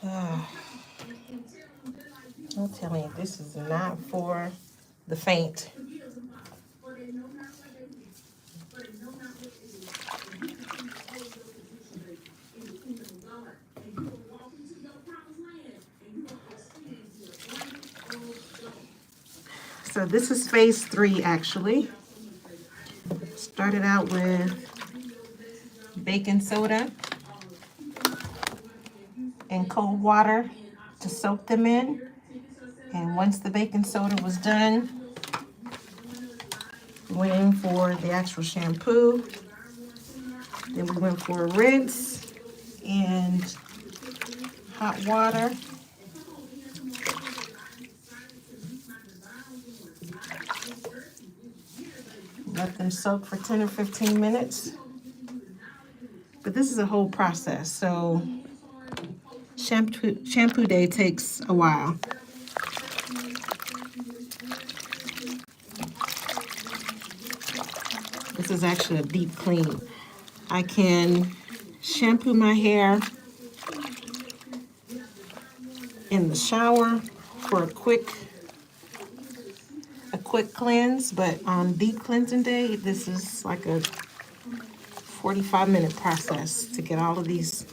I'm telling you, this is not for the faint. So this is phase 3 actually. Started out with baking soda and cold water to soak them in. And once the baking soda was done, we went in for the actual shampoo. Then we went for a rinse and hot water. Let them soak for 10 or 15 minutes. But this is a whole process, so shampoo day takes a while. This is actually a deep clean. I can shampoo my hair in the shower for a quick cleanse, but on deep cleansing day, this is like a 45-minute process to get all of these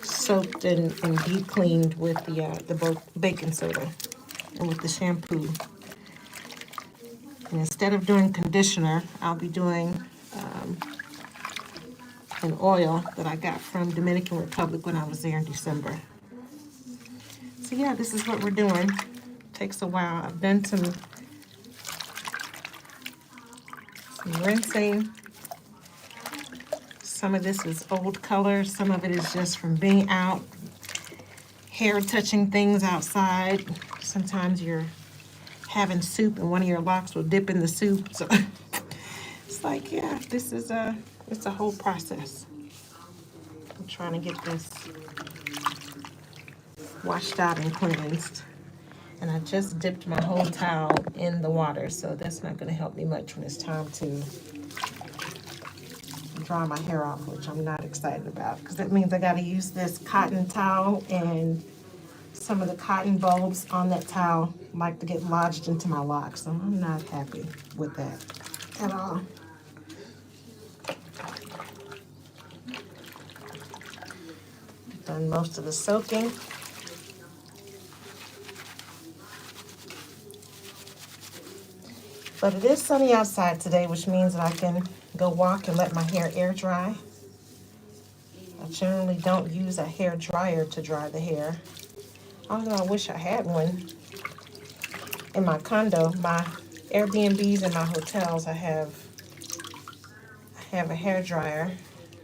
soaked and deep cleaned with the baking soda and with the shampoo. And instead of doing conditioner, I'll be doing an oil that I got from Dominican Republic when I was there in December. So yeah, this is what we're doing. Takes a while. I've done some rinsing. Some of this is old color. Some of it is just from being out, hair touching things outside. Sometimes you're having soup and one of your locks will dip in the soup. So it's like, yeah, it's a whole process. I'm trying to get this washed out and cleansed. And I just dipped my whole towel in the water, so that's not going to help me much when it's time to dry my hair off, which I'm not excited about, because that means I got to use this cotton towel, and some of the cotton bulbs on that towel like to get lodged into my locks, so I'm not happy with that at all. Done most of the soaking. But it is sunny outside today, which means that I can go walk and let my hair air dry. I generally don't use a hair dryer to dry the hair. Although I wish I had one. In my condo, my Airbnbs and my hotels, I have a hair dryer,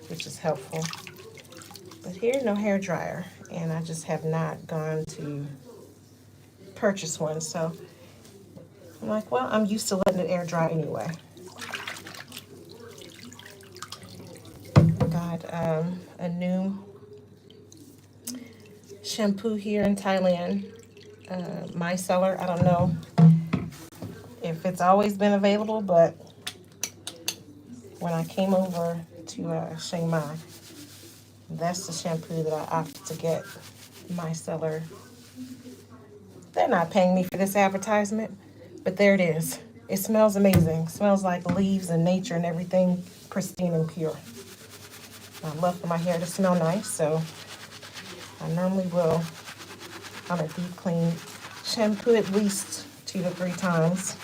which is helpful. But here, no hair dryer, and I just have not gone to purchase one. So I'm like, well, I'm used to letting it air dry anyway. Got a new shampoo here in Thailand. Micellar. I don't know if it's always been available, but when I came over to Chiang Mai, that's the shampoo that I opted to get. Micellar. They're not paying me for this advertisement, but there it is. It smells amazing. It smells like leaves and nature and everything pristine and pure. I love for my hair to smell nice, so I normally will, on a deep clean, shampoo at least 2 to 3 times.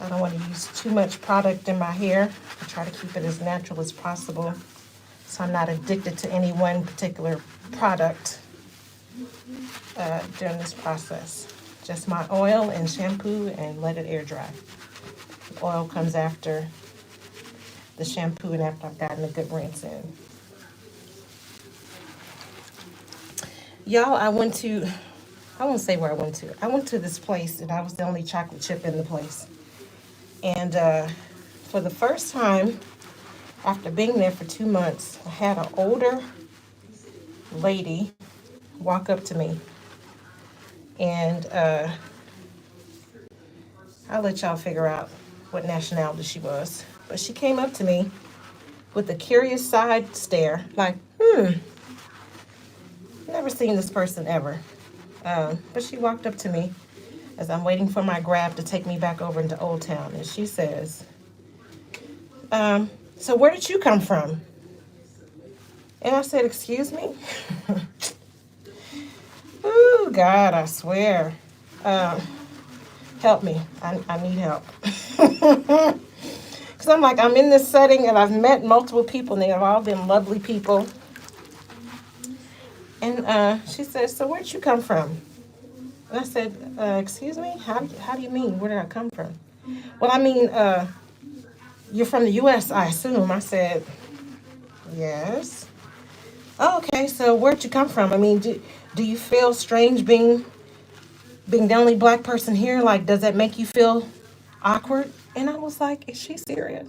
I don't want to use too much product in my hair. I try to keep it as natural as possible, so I'm not addicted to any one particular product during this process. Just my oil and shampoo and let it air dry. The oil comes after the shampoo and after I've gotten a good rinse in. Y'all, I won't say where I went to. I went to this place and I was the only chocolate chip in the place. And for the first time, after being there for 2 months, I had an older lady walk up to me. And I'll let y'all figure out what nationality she was. But she came up to me with a curious side stare, like, never seen this person ever. But she walked up to me as I'm waiting for my Grab to take me back over into Old Town. And she says, so where did you come from? And I said, excuse me? Ooh, God, I swear. Help me. I need help. Because I'm like, I'm in this setting and I've met multiple people and they have all been lovely people. And she said, so where'd you come from? And I said, excuse me? How do you mean? Where did I come from? Well, I mean, you're from the U.S., I assume. I said, yes. Oh, okay, so where'd you come from? I mean, do you feel strange being the only black person here? Like, does that make you feel awkward? And I was like, is she serious?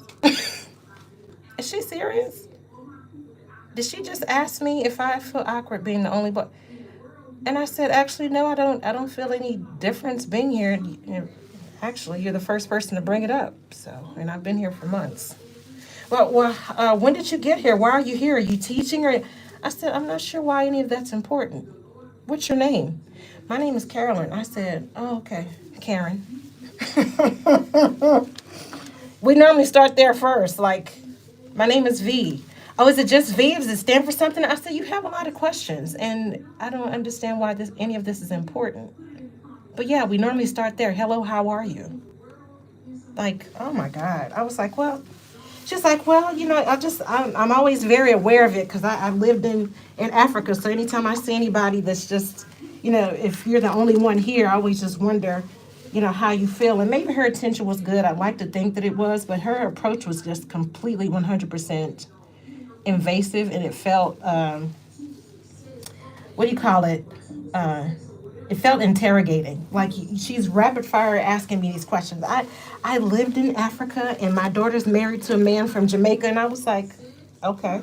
Is she serious? Did she just ask me if I feel awkward being the only black? And I said, actually, no, I don't feel any difference being here. Actually, you're the first person to bring it up. So, and I've been here for months. Well, when did you get here? Why are you here? Are you teaching? Or I said, I'm not sure why any of that's important. What's your name? My name is Carolyn. I said, oh, okay, Karen. We normally start there first. Like, my name is V. Oh, is it just V? Does it stand for something? I said, you have a lot of questions, and I don't understand why any of this is important. But yeah, we normally start there. Hello, how are you? Like, oh my God. I was like, well, she's like, well, I'm always very aware of it because I lived in Africa. So anytime I see anybody that's just, if you're the only one here, I always just wonder, how you feel. And maybe her attention was good. I'd like to think that it was, but her approach was just completely 100% invasive, and it felt, what do you call it? It felt interrogating. Like she's rapid fire asking me these questions. I lived in Africa, and my daughter's married to a man from Jamaica, and I was like, okay.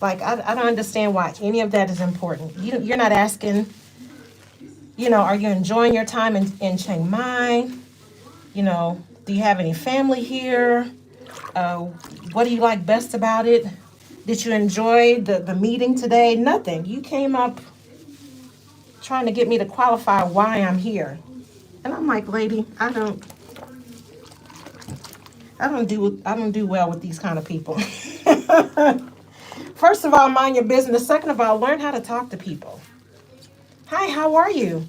Like, I don't understand why any of that is important. You're not asking, are you enjoying your time in Chiang Mai? Do you have any family here? What do you like best about it? Did you enjoy the meeting today? Nothing. You came up trying to get me to qualify why I'm here. And I'm like, lady, I don't do well with these kind of people. First of all, mind your business. Second of all, learn how to talk to people. Hi, how are you?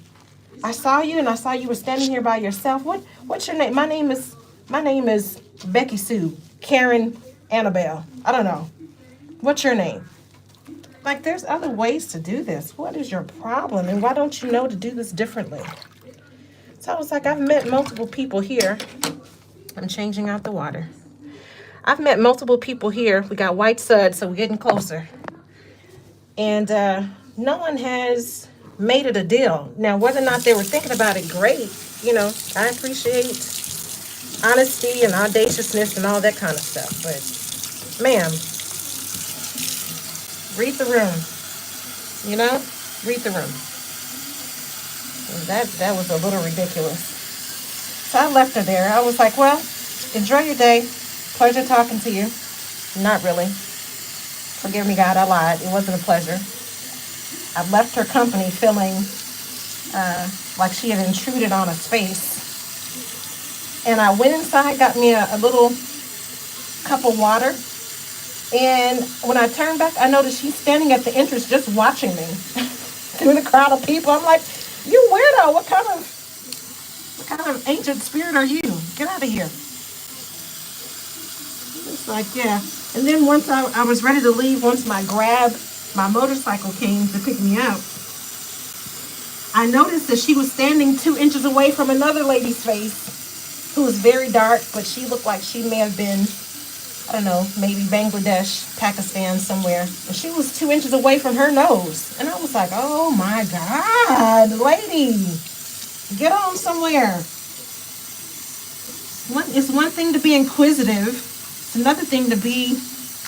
I saw you, and I saw you were standing here by yourself. What's your name? My name is Becky Sue, Karen, Annabelle. I don't know. What's your name? Like, there's other ways to do this. What is your problem? And why don't you know to do this differently? So I was like, I've met multiple people here. I'm changing out the water. I've met multiple people here. We got white suds, so we're getting closer. And no one has made it a deal. Now, whether or not they were thinking about it, great. I appreciate honesty and audaciousness and all that kind of stuff. But, ma'am, read the room. Read the room. That was a little ridiculous. So I left her there. I was like, well, enjoy your day. Pleasure talking to you. Not really. Forgive me, God, I lied. It wasn't a pleasure. I left her company feeling like she had intruded on a space. And I went inside, got me a little cup of water. And when I turned back, I noticed she's standing at the entrance just watching me through the crowd of people. I'm like, you weirdo. What kind of ancient spirit are you? Get out of here. It's like, yeah. And then once I was ready to leave, once my motorcycle came to pick me up, I noticed that she was standing 2 inches away from another lady's face who was very dark, but she looked like she may have been, I don't know, maybe Bangladesh, Pakistan, somewhere. And she was 2 inches away from her nose. And I was like, oh my God, lady, get on somewhere. It's one thing to be inquisitive. It's another thing to be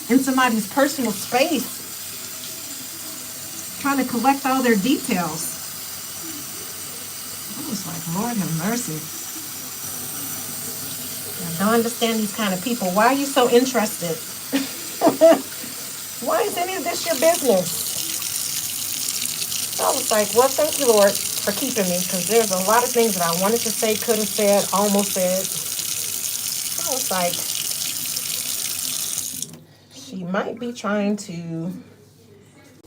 in somebody's personal space, trying to collect all their details. I was like, Lord have mercy. I don't understand these kind of people. Why are you so interested? Why is any of this your business? like, well, thank you, Lord, for keeping me, because there's a lot of things that I wanted to say, could have said, almost said. I was like, she might be trying to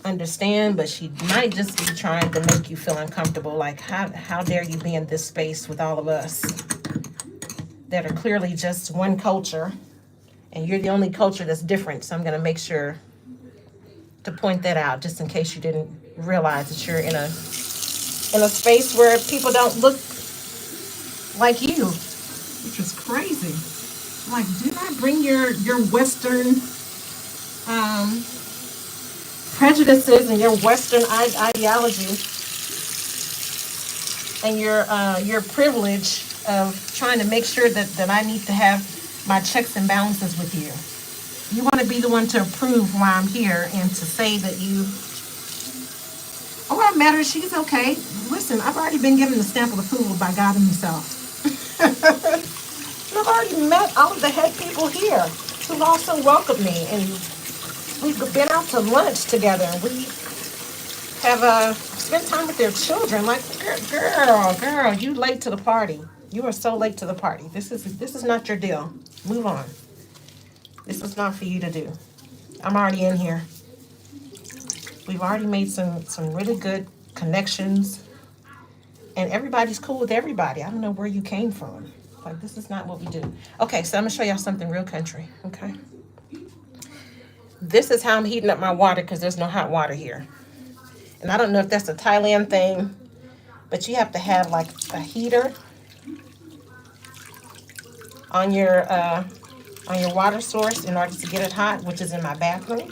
understand, but she might just be trying to make you feel uncomfortable. Like, how dare you be in this space with all of us that are clearly just one culture, and you're the only culture that's different. So I'm going to make sure to point that out, just in case you didn't realize that you're in a space where people don't look like you, which is crazy. Like, do not bring your Western prejudices and your Western ideology and your privilege of trying to make sure that I need to have my checks and balances with you. You want to be the one to approve why I'm here and to say that you, oh, I met her, she's okay. Listen, I've already been given the stamp of approval by God himself. I've already met all of the head people here who've also welcomed me, and we've been out to lunch together. We have spent time with their children. Like, girl, you late to the party. You are so late to the party. This is not your deal. Move on. This is not for you to do. I'm already in here. We've already made some really good connections, and everybody's cool with everybody. I don't know where you came from. Like, this is not what we do. Okay, so I'm gonna show y'all something real country. Okay, this is how I'm heating up my water, because there's no hot water here. And I don't know if that's a Thailand thing, but you have to have like a heater on your water source in order to get it hot, which is in my bathroom.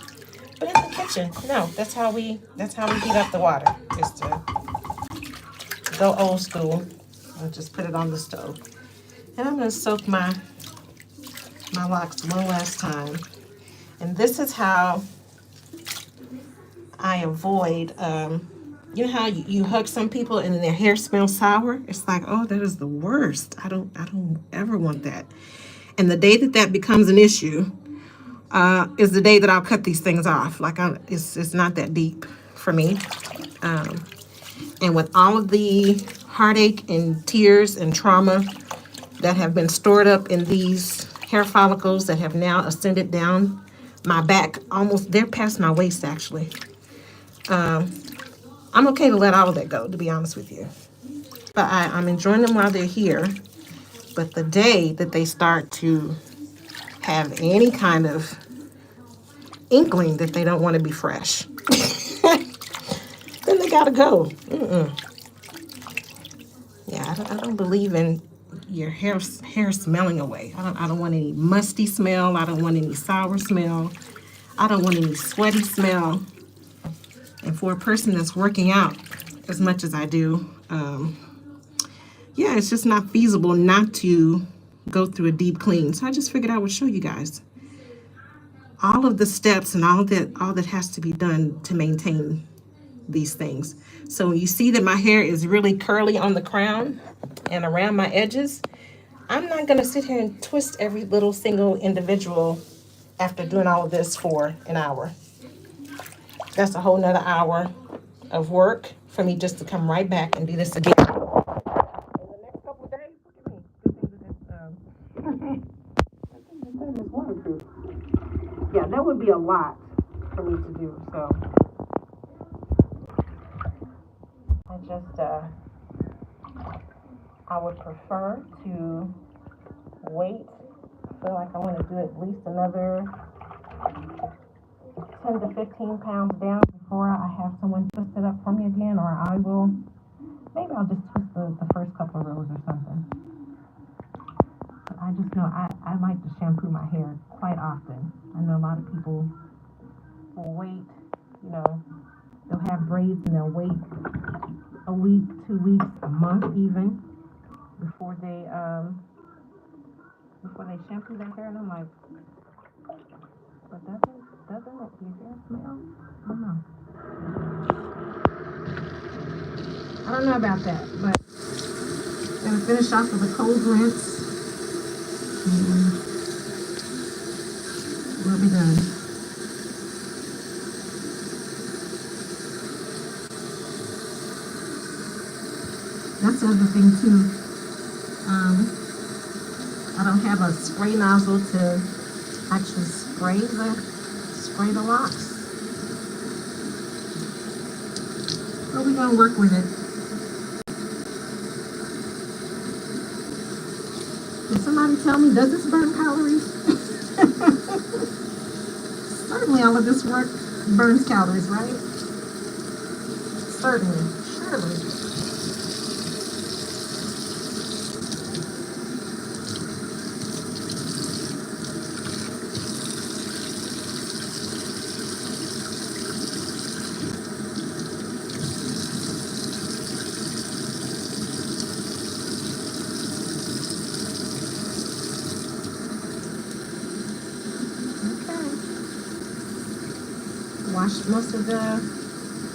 But in the kitchen, no, that's how we heat up the water. Is to go old school and just put it on the stove. And I'm gonna soak my locs one last time. And this is how I avoid, you know how you hug some people and their hair smells sour? It's like, oh, that is the worst. I don't ever want that. And the day that becomes an issue is the day that I'll cut these things off. Like, it's not that deep for me. And with all of the heartache and tears and trauma that have been stored up in these hair follicles that have now ascended down my back, almost, they're past my waist actually. I'm okay to let all of that go, to be honest with you. But I'm enjoying them while they're here. But the day that they start to have any kind of inkling that they don't want to be fresh, then they gotta go. Yeah, I don't believe in your hair smelling away. I don't want any musty smell. I don't want any sour smell. I don't want any sweaty smell. And for a person that's working out as much as I do, yeah, it's just not feasible not to go through a deep clean. So I just figured I would show you guys all of the steps and all that has to be done to maintain these things. So you see that my hair is really curly on the crown and around my edges. I'm not gonna sit here and twist every little single individual after doing all of this for an hour. That's a whole nother hour of work for me just to come right back and do this again. In the next couple of days, look at me. Good thing this waterproof. Yeah, that would be a lot for me to do. So I would prefer to wait. I feel like I want to do at least another 10 to 15 pounds down before I have someone twist it up for me again, or maybe I'll just twist the first couple of rows or something. But I just know I like to shampoo my hair quite often. I know a lot of people will wait, they'll have braids and they'll wait a week, 2 weeks, a month even before they shampoo their hair, and I'm like, but doesn't your hair smell? I don't know about that, but I'm gonna finish off with a cold rinse, and we'll be done. That's the other thing too. I don't have a spray nozzle to actually spray the locks. But we're gonna work with it. Can somebody tell me, does this burn calories? Certainly all of this work burns calories, right? Certainly, surely. Okay. Wash most of the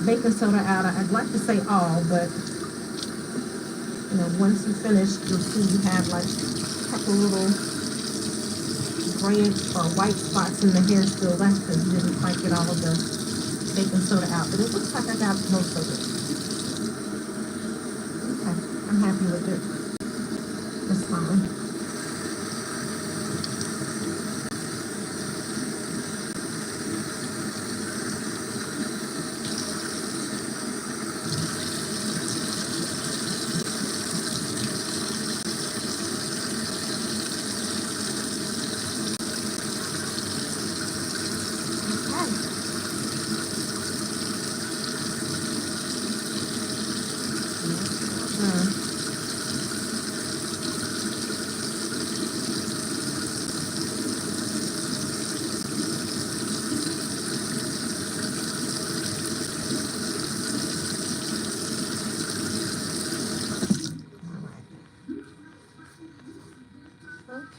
baking soda out. I'd like to say all, but you know, once you finish, you'll see you have like a couple little gray or white spots in the hair still left because you didn't quite get all of the baking soda out. But it looks like I got most of it. Okay, I'm happy with it. That's fine.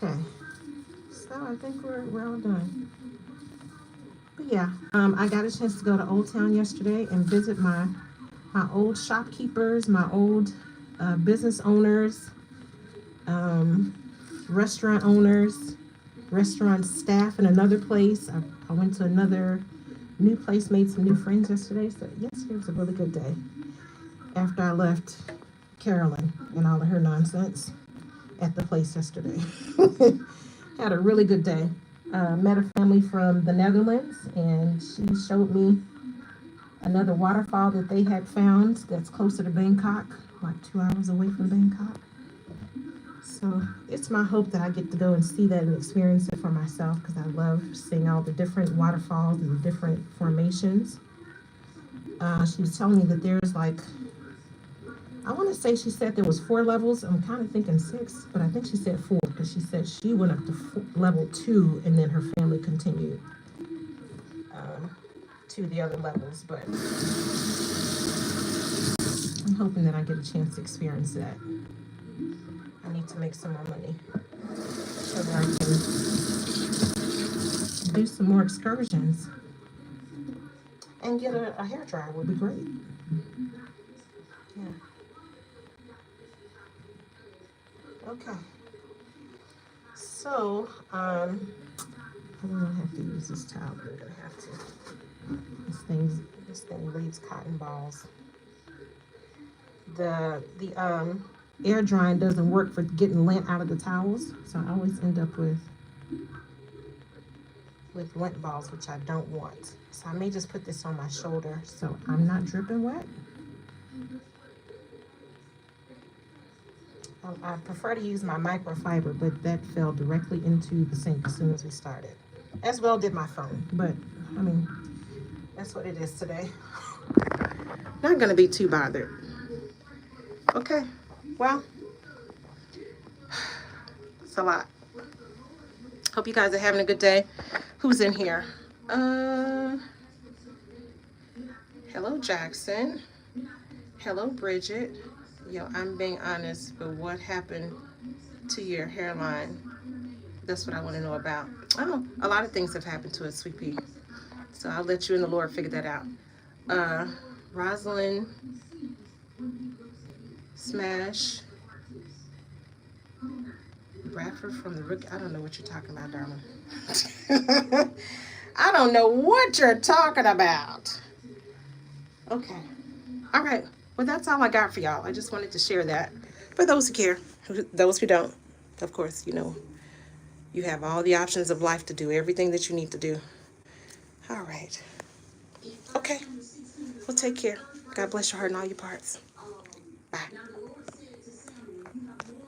Okay, so I think we're all done. But yeah, I got a chance to go to Old Town yesterday and visit my old shopkeepers, my old business owners, restaurant owners, restaurant staff in another place. I went to another new place, made some new friends yesterday. So yesterday was a really good day. After I left Carolyn and all of her nonsense at the place yesterday. Had a really good day. Met a family from the Netherlands, and she showed me another waterfall that they had found that's closer to Bangkok, like 2 hours away from Bangkok. So it's my hope that I get to go and see that and experience it for myself because I love seeing all the different waterfalls and different formations. She was telling me that there's like, I want to say she said there was 4 levels. I'm kind of thinking 6, but I think she said 4 because she said she went up to level 2 and then her family continued to the other levels. But I'm hoping that I get a chance to experience that. I need to make some more money so that I can do some more excursions and get a hair dryer would be great. Yeah. Okay. So, I don't have to use this towel, but I'm gonna have to. This thing leaves cotton balls. The air drying doesn't work for getting lint out of the towels, so I always end up with lint balls, which I don't want. So I may just put this on my shoulder so I'm not dripping wet. I prefer to use my microfiber, but that fell directly into the sink as soon as we started. As well did my phone, but I mean, that's what it is today. Not gonna be too bothered. Okay, well, it's a lot. Hope you guys are having a good day. Who's in here? Hello, Jackson. Hello, Bridget. Yo, I'm being honest, but what happened to your hairline? That's what I want to know about. I know a lot of things have happened to it, Sweet Pea. So I'll let you and the Lord figure that out. Rosalind, Smash, Bradford from the Rook. I don't know what you're talking about, darling. I don't know what you're talking about. Okay. All right. Well, that's all I got for y'all. I just wanted to share that. For those who care, those who don't, of course, you know, you have all the options of life to do everything that you need to do. All right. Okay. Well, take care. God bless your heart and all your parts. Bye.